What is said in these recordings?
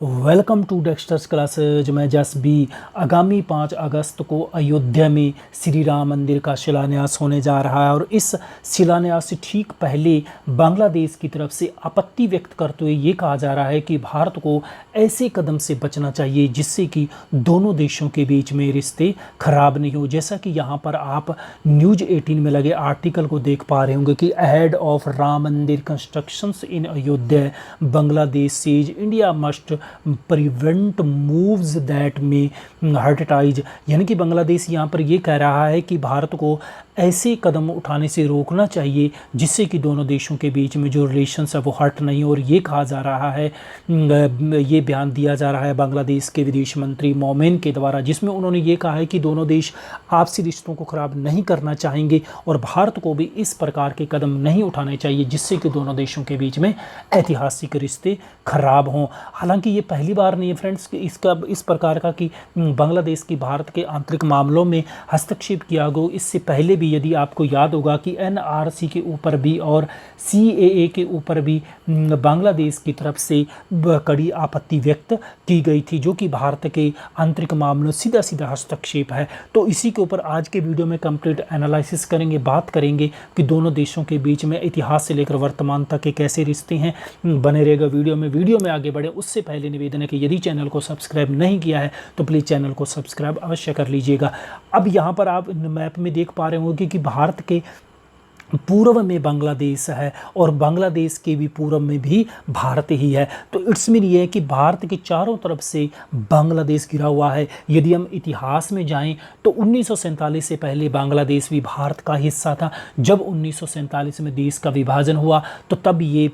Welcome to Dexters classes. मैं जस B. आगामी 5 अगस्त को अयोध्या में श्री राम मंदिर का शिलान्यास होने जा रहा है और इस शिलान्यास से ठीक पहले बांग्लादेश की तरफ से आपत्ति व्यक्त करते हुए ये कहा जा रहा है कि भारत को ऐसे कदम से बचना चाहिए जिससे कि दोनों देशों के बीच में रिश्ते खराब नहीं हो। जैसा कि यहाँ पर आप न्यूज़ 18 में लगे आर्टिकल को देख पा रहे होंगे कि अहेड ऑफ राम मंदिर constructions in Ayodhya Bangladesh says India must prevent moves that में हर्ट टाइज। यानी कि बांग्लादेश यहाँ पर ये कह रहा है कि भारत को ऐसे कदम उठाने से रोकना चाहिए जिससे कि दोनों देशों के बीच में जो रिलेशंस है वो हर्ट नहीं हो। और ये कहा जा रहा है, ये बयान दिया जा रहा है बांग्लादेश के विदेश मंत्री मोमेन के द्वारा, जिसमें उन्होंने ये कहा है कि दोनों देश आपसी रिश्तों को ख़राब नहीं करना चाहेंगे और भारत को भी इस प्रकार के कदम नहीं उठाने चाहिए जिससे कि दोनों देशों के बीच में ऐतिहासिक रिश्ते खराब हों। हालांकि ये पहली बार नहीं है फ्रेंड्स इस प्रकार का कि बांग्लादेश की भारत के आंतरिक मामलों में हस्तक्षेप किया गया। इससे पहले भी यदि आपको याद होगा कि एनआरसी के ऊपर भी और सीएए के ऊपर भी बांग्लादेश की तरफ से कड़ी आपत्ति व्यक्त की गई थी, जो कि भारत के आंतरिक मामलों सीधा सीधा हस्तक्षेप है। तो इसी के ऊपर आज के वीडियो में कंप्लीट एनालिसिस करेंगे, बात करेंगे कि दोनों देशों के बीच में इतिहास से लेकर वर्तमान तक के कैसे रिश्ते हैं। बने रहेगा वीडियो में आगे बढ़े उससे पहले निवेदन है कि यदि चैनल को सब्सक्राइब नहीं किया है तो प्लीज़ चैनल को सब्सक्राइब अवश्य कर लीजिएगा। अब यहाँ पर आप मैप में देख पा रहे होंगे कि भारत के पूर्व में बांग्लादेश है और बांग्लादेश के भी पूर्व में भी भारत ही है। तो इट्स मीन ये है कि भारत के चारों तरफ से बांग्लादेश घिरा हुआ है। यदि हम इतिहास में जाएं तो 1947 से पहले बांग्लादेश भी भारत का हिस्सा था। जब 1947 में देश का विभाजन हुआ तो तब ये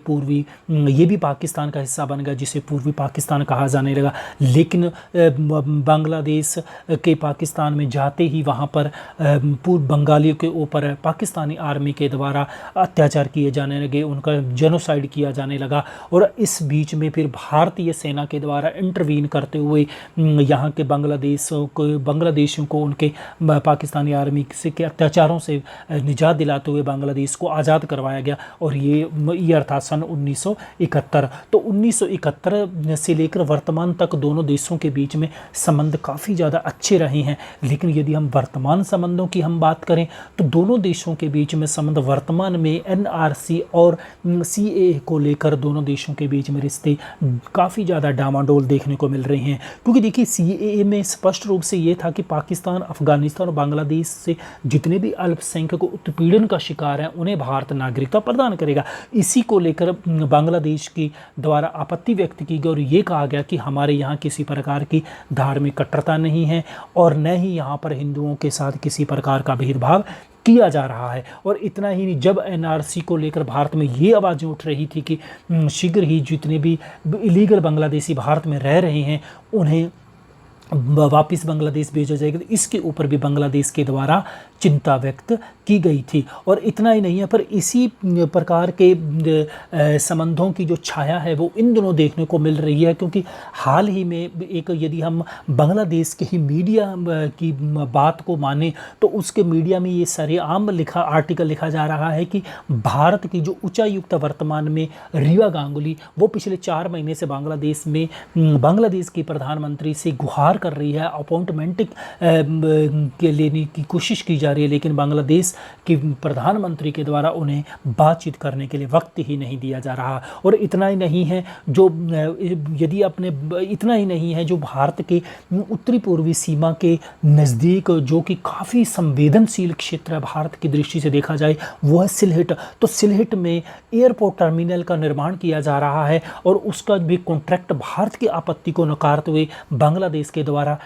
भी पाकिस्तान का हिस्सा बन गया, जिसे पूर्वी पाकिस्तान कहा जाने लगा। लेकिन बांग्लादेश के पाकिस्तान में जाते ही वहाँ पर पूर्व बंगालियों के ऊपर पाकिस्तानी आर्मी के द्वारा अत्याचार किए जाने लगे, उनका जेनोसाइड किया जाने लगा। और इस बीच में फिर भारतीय सेना के द्वारा इंटरवीन करते हुए यहाँ के बांग्लादेशियों को उनके पाकिस्तानी आर्मी से के अत्याचारों से निजात दिलाते हुए बांग्लादेश को आज़ाद करवाया गया। और ये ईयर था सन 1971। तो 1971 से लेकर वर्तमान तक दोनों देशों के बीच में संबंध काफ़ी ज़्यादा अच्छे रहे हैं। लेकिन यदि हम वर्तमान संबंधों की हम बात करें तो दोनों देशों के बीच में संबंध वर्तमान में एनआरसी और सीएए को लेकर दोनों देशों के बीच में रिश्ते काफ़ी ज़्यादा डामाडोल देखने को मिल रहे हैं। क्योंकि देखिए सीएए में स्पष्ट रूप से ये था कि पाकिस्तान, अफगानिस्तान और बांग्लादेश से जितने भी अल्पसंख्यक उत्पीड़न का शिकार हैं उन्हें भारत नागरिकता प्रदान करेगा। इसी को लेकर बांग्लादेश की द्वारा आपत्ति व्यक्त की गई और ये कहा गया कि हमारे यहाँ किसी प्रकार की धार्मिक कट्टरता नहीं है और न ही यहाँ पर हिंदुओं के साथ किसी प्रकार का भेदभाव किया जा रहा है। और इतना ही नहीं, जब एनआरसी को लेकर भारत में ये आवाज़ें उठ रही थी कि शीघ्र ही जितने भी इलीगल बांग्लादेशी भारत में रह रहे हैं उन्हें वापस बांग्लादेश भेजा जाएगा, तो इसके ऊपर भी बांग्लादेश के द्वारा चिंता व्यक्त की गई थी। और इतना ही नहीं है, पर इसी प्रकार के संबंधों की जो छाया है वो इन दिनों देखने को मिल रही है। क्योंकि हाल ही में एक यदि हम बांग्लादेश के ही मीडिया की बात को माने तो उसके मीडिया में ये सरेआम आर्टिकल लिखा जा रहा है कि भारत की जो उच्चायुक्त वर्तमान में रीवा गांगुली, वो पिछले 4 महीने से बांग्लादेश के प्रधानमंत्री से गुहार कर रही है, अपॉइंटमेंट के लेने की कोशिश की जा रही है, लेकिन बांग्लादेश के प्रधानमंत्री के द्वारा उन्हें बातचीत करने के लिए वक्त ही नहीं दिया जा रहा। और इतना ही नहीं है जो भारत के उत्तरी पूर्वी सीमा के नज़दीक जो कि काफ़ी संवेदनशील क्षेत्र है भारत की दृष्टि से देखा जाए, वो है सिलहट। तो सिलहट में एयरपोर्ट टर्मिनल का निर्माण किया जा रहा है और उसका भी कॉन्ट्रैक्ट भारत की आपत्ति को नकारते हुए बांग्लादेश के द्वारा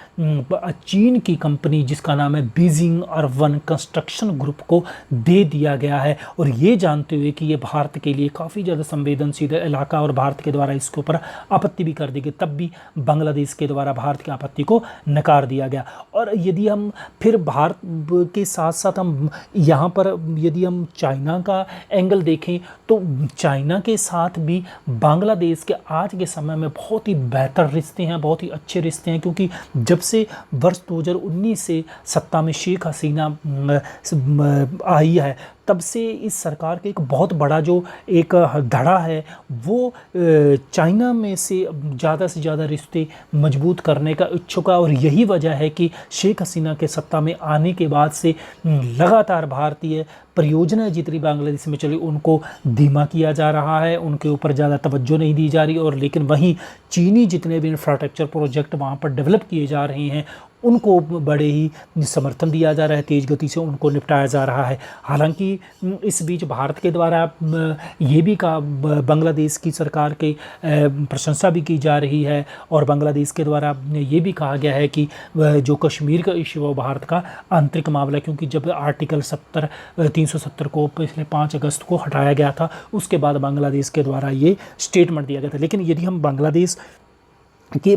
चीन की कंपनी जिसका नाम है बीजिंग अर्बन कंस्ट्रक्शन ग्रुप को दे दिया गया है। और ये जानते हुए कि ये भारत के लिए काफ़ी ज़्यादा संवेदनशील इलाका और भारत के द्वारा इसके ऊपर आपत्ति भी कर दी गई, तब भी बांग्लादेश के द्वारा भारत की आपत्ति को नकार दिया गया। और यदि हम फिर भारत के साथ साथ हम यहाँ पर यदि हम चाइना का एंगल देखें तो चाइना के साथ भी बांग्लादेश के आज के समय में बहुत ही बेहतर रिश्ते हैं, बहुत ही अच्छे रिश्ते हैं। क्योंकि जब से वर्ष 2019 से सत्ता में शेख हसीना आई है, तब से इस सरकार का एक बहुत बड़ा जो एक धड़ा है वो चाइना में से ज़्यादा रिश्ते मजबूत करने का इच्छुक है। और यही वजह है कि शेख हसीना के सत्ता में आने के बाद से लगातार भारतीय परियोजनाएं जितनी बांग्लादेश में चली उनको धीमा किया जा रहा है, उनके ऊपर ज़्यादा तवज्जो नहीं दी जा रही। और लेकिन वहीं चीनी जितने भी इंफ्रास्ट्रक्चर प्रोजेक्ट वहाँ पर डेवलप किए जा रहे हैं उनको बड़े ही समर्थन दिया जा रहा है, तेज़ गति से उनको निपटाया जा रहा है। हालांकि इस बीच भारत के द्वारा ये भी कहा, बांग्लादेश की सरकार के प्रशंसा भी की जा रही है और बांग्लादेश के द्वारा ये भी कहा गया है कि जो कश्मीर का इश्यू है भारत का आंतरिक मामला है, क्योंकि जब आर्टिकल 370 को पिछले 5 अगस्त को हटाया गया था उसके बाद बांग्लादेश के द्वारा ये स्टेटमेंट दिया गया था। लेकिन यदि हम बांग्लादेश कि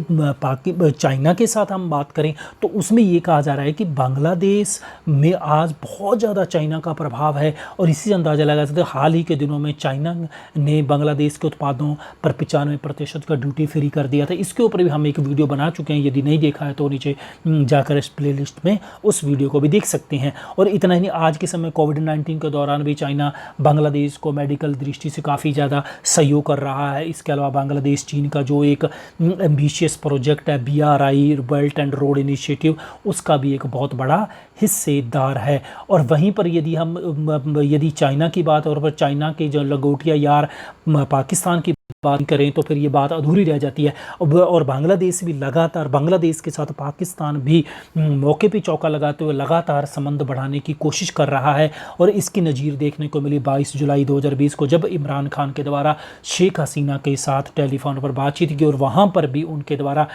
चाइना के साथ हम बात करें तो उसमें ये कहा जा रहा है कि बांग्लादेश में आज बहुत ज़्यादा चाइना का प्रभाव है। और इसी से अंदाज़ा लगा सकते हैं हाल ही के दिनों में चाइना ने बांग्लादेश के उत्पादों पर 95% का ड्यूटी फ्री कर दिया था। इसके ऊपर भी हम एक वीडियो बना चुके हैं, यदि नहीं देखा है तो नीचे जाकर इस प्लेलिस्ट में उस वीडियो को भी देख सकते हैं। और इतना ही नहीं, आज के समय कोविड-19 के दौरान भी चाइना बांग्लादेश को मेडिकल दृष्टि से काफ़ी ज़्यादा सहयोग कर रहा है। इसके अलावा बांग्लादेश चीन का जो एक एम्बिशियस प्रोजेक्ट है BRI belt and road initiative, उसका भी एक बहुत बड़ा हिस्सेदार है। और वहीं पर यदि चाइना की बात और चाइना के जो लंगोटिया यार पाकिस्तान की बात करें तो फिर ये बात अधूरी रह जाती है। और बांग्लादेश भी लगातार, बांग्लादेश के साथ पाकिस्तान भी मौके पे चौका लगाते हुए लगातार संबंध बढ़ाने की कोशिश कर रहा है। और इसकी नज़ीर देखने को मिली 22 जुलाई 2020 को, जब इमरान खान के द्वारा शेख हसीना के साथ टेलीफोन पर बातचीत की और वहाँ पर भी उनके द्वारा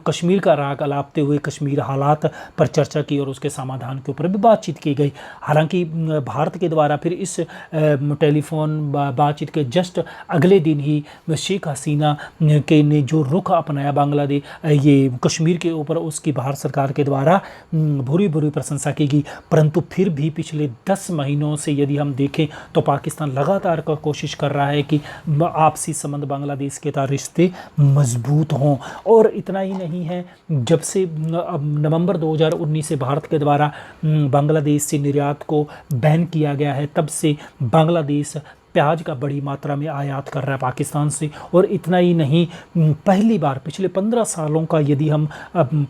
कश्मीर का राग अलापते हुए कश्मीर हालात पर चर्चा की और उसके समाधान के ऊपर भी बातचीत की गई। हालांकि भारत के द्वारा फिर इस टेलीफोन बातचीत के जस्ट अगले दिन ही शेख हसीना के ने जो रुख अपनाया बांग्लादेश ये कश्मीर के ऊपर, उसकी भारत सरकार के द्वारा भूरी भूरी प्रशंसा की गई। परंतु फिर भी पिछले 10 महीनों से यदि हम देखें तो पाकिस्तान लगातार कोशिश कर रहा है कि आपसी संबंध बांग्लादेश के साथ रिश्ते मजबूत हों। और इतना ही नहीं है, जब से नवंबर 2019 से भारत के द्वारा बांग्लादेश से निर्यात को बैन किया गया है, तब से बांग्लादेश प्याज का बड़ी मात्रा में आयात कर रहा है पाकिस्तान से। और इतना ही नहीं, पहली बार पिछले 15 सालों का यदि हम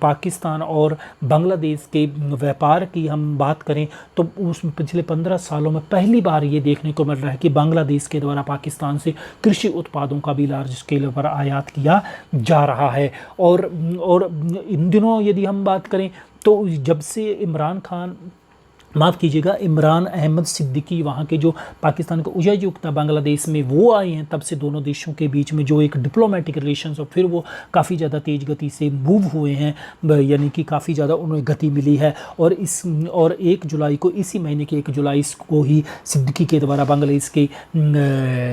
पाकिस्तान और बांग्लादेश के व्यापार की हम बात करें तो उस पिछले 15 सालों में पहली बार ये देखने को मिल रहा है कि बांग्लादेश के द्वारा पाकिस्तान से कृषि उत्पादों का भी लार्ज स्केल पर आयात किया जा रहा है। और इन दिनों यदि हम बात करें तो जब से इमरान अहमद सिद्दीकी वहाँ के जो पाकिस्तान के उच्चायुक्त बांग्लादेश में वो आए हैं, तब से दोनों देशों के बीच में जो एक डिप्लोमेटिक रिलेशंस और फिर वो काफ़ी ज़्यादा तेज़ गति से मूव हुए हैं, यानी कि काफ़ी ज़्यादा उन्हें गति मिली है। और 1 जुलाई को, इसी महीने की 1 जुलाई को ही सिद्दीकी के द्वारा बांग्लादेश के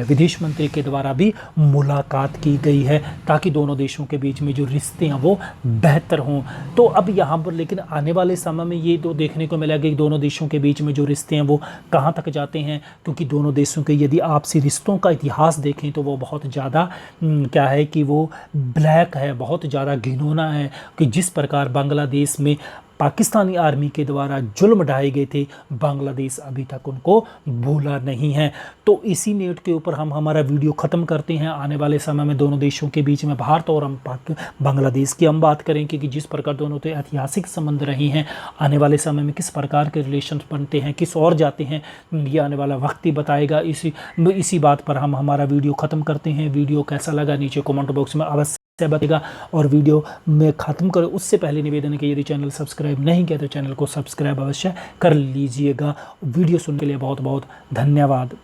विदेश मंत्री के द्वारा भी मुलाकात की गई है ताकि दोनों देशों के बीच में जो रिश्ते हैं वो बेहतर हों। तो अब यहाँ पर लेकिन आने वाले समय में ये तो देखने को मिलेगा कि दोनों देशों के बीच में जो रिश्ते हैं वो कहाँ तक जाते हैं, क्योंकि दोनों देशों के यदि आपसी रिश्तों का इतिहास देखें तो वो बहुत ज़्यादा क्या है कि वो ब्लैक है, बहुत ज़्यादा घिनौना है कि जिस प्रकार बांग्लादेश में पाकिस्तानी आर्मी के द्वारा जुल्म ढाए गए थे, बांग्लादेश अभी तक उनको भूला नहीं है। तो इसी नोट के ऊपर हम हमारा वीडियो ख़त्म करते हैं। आने वाले समय में दोनों देशों के बीच में भारत और बांग्लादेश की हम बात करें कि जिस प्रकार दोनों के ऐतिहासिक संबंध रहे हैं, आने वाले समय में किस प्रकार के रिलेशन बनते हैं, किस और जाते हैं, ये आने वाला वक्त ही बताएगा। इसी बात पर हम हमारा वीडियो ख़त्म करते हैं। वीडियो कैसा लगा नीचे कमेंट बॉक्स में अवश्य से बताएगा। और वीडियो में ख़त्म करें उससे पहले निवेदन है कि यदि चैनल सब्सक्राइब नहीं किया तो चैनल को सब्सक्राइब अवश्य कर लीजिएगा। वीडियो सुनने के लिए बहुत बहुत धन्यवाद।